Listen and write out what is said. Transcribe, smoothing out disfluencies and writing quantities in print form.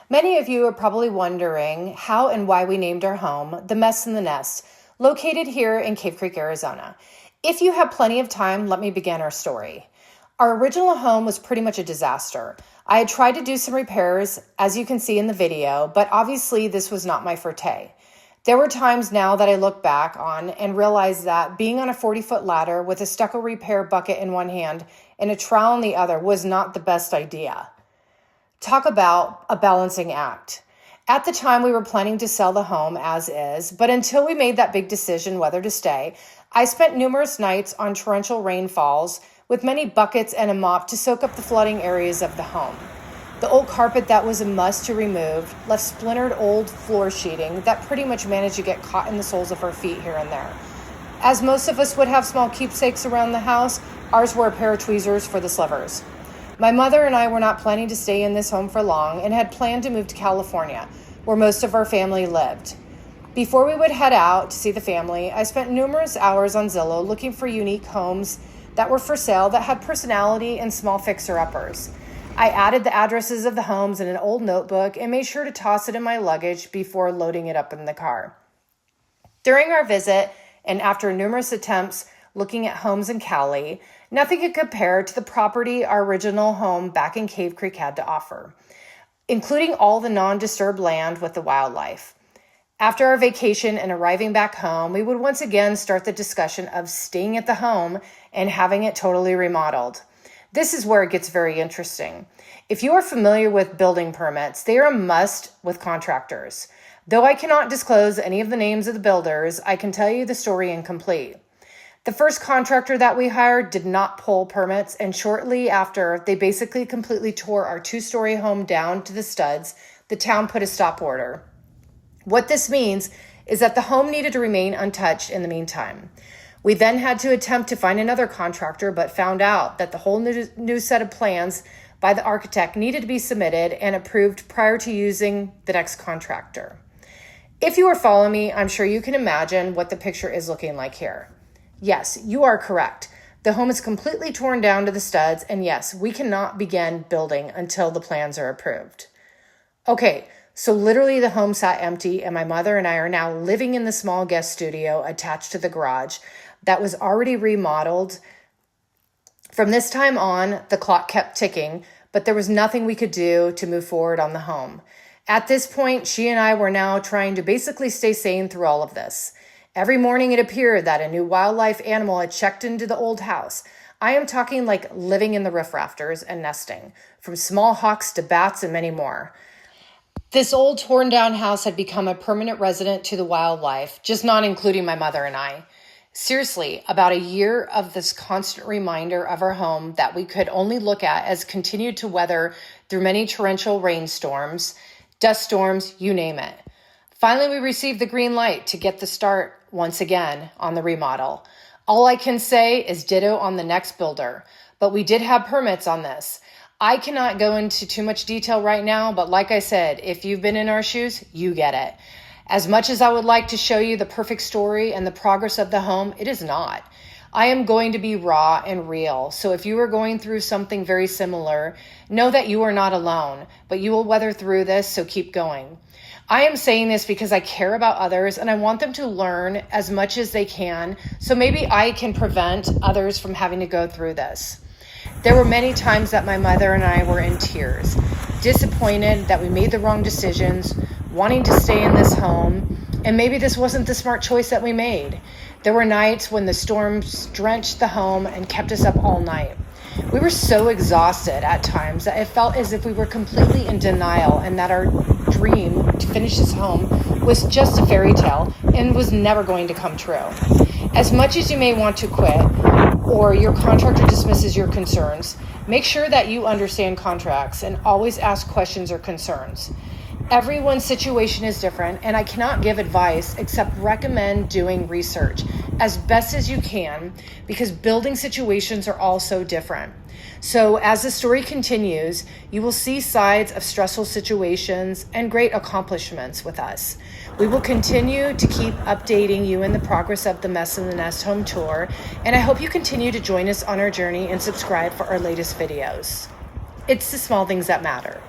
Many of you are probably wondering how and why we named our home The Mess in the Nest, located here in Cave Creek, Arizona. If you have plenty of time, let me begin our story. Our original home was pretty much a disaster. I had tried to do some repairs, as you can see in the video, but obviously this was not my forte. There were times now that I look back on and realize that being on a 40-foot ladder with a stucco repair bucket in one hand and a trowel in the other was not the best idea. Talk about a balancing act. At the time, we were planning to sell the home as is, but until we made that big decision whether to stay, I spent numerous nights on torrential rainfalls with many buckets and a mop to soak up the flooding areas of the home. The old carpet that was a must to remove left splintered old floor sheeting that pretty much managed to get caught in the soles of our feet here and there. As most of us would have small keepsakes around the house, ours were a pair of tweezers for the slivers. My mother and I were not planning to stay in this home for long and had planned to move to California, where most of our family lived. Before we would head out to see the family, I spent numerous hours on Zillow looking for unique homes that were for sale that had personality and small fixer-uppers. I added the addresses of the homes in an old notebook and made sure to toss it in my luggage before loading it up in the car. During our visit, and after numerous attempts looking at homes in Cali, nothing could compare to the property our original home back in Cave Creek had to offer, including all the non-disturbed land with the wildlife. After our vacation and arriving back home, we would once again start the discussion of staying at the home and having it totally remodeled. This is where it gets very interesting. If you are familiar with building permits, they are a must with contractors. Though I cannot disclose any of the names of the builders, I can tell you the story incomplete. The first contractor that we hired did not pull permits, and shortly after, they basically completely tore our 2-story home down to the studs. The town put a stop order. What this means is that the home needed to remain untouched in the meantime. We then had to attempt to find another contractor, but found out that the whole new set of plans by the architect needed to be submitted and approved prior to using the next contractor. If you are following me, I'm sure you can imagine what the picture is looking like here. Yes, you are correct. The home is completely torn down to the studs, and yes, we cannot begin building until the plans are approved. Okay, so literally the home sat empty, and my mother and I are now living in the small guest studio attached to the garage that was already remodeled. From this time on, the clock kept ticking, but there was nothing we could do to move forward on the home. At this point, she and I were now trying to basically stay sane through all of this. Every morning it appeared that a new wildlife animal had checked into the old house. I am talking like living in the roof rafters and nesting, from small hawks to bats and many more. This old torn down house had become a permanent resident to the wildlife, just not including my mother and I. Seriously, about a year of this constant reminder of our home that we could only look at as continued to weather through many torrential rainstorms, dust storms, you name it. Finally, we received the green light to get the start once again on the remodel. All I can say is ditto on the next builder, but we did have permits on this. I cannot go into too much detail right now, but like I said, if you've been in our shoes, you get it. As much as I would like to show you the perfect story and the progress of the home, it is not. I am going to be raw and real. So if you are going through something very similar, know that you are not alone, but you will weather through this, so keep going. I am saying this because I care about others and I want them to learn as much as they can, so maybe I can prevent others from having to go through this. There were many times that my mother and I were in tears, disappointed that we made the wrong decisions, wanting to stay in this home, and maybe this wasn't the smart choice that we made. There were nights when the storms drenched the home and kept us up all night. We were so exhausted at times that it felt as if we were completely in denial and that our dream to finish this home was just a fairy tale and was never going to come true. As much as you may want to quit or your contractor dismisses your concerns, make sure that you understand contracts and always ask questions or concerns. Everyone's situation is different, and I cannot give advice except recommend doing research as best as you can because building situations are all so different. So as the story continues, you will see sides of stressful situations and great accomplishments with us. We will continue to keep updating you in the progress of the Mess in the Nest home tour, and I hope you continue to join us on our journey and subscribe for our latest videos. It's the small things that matter.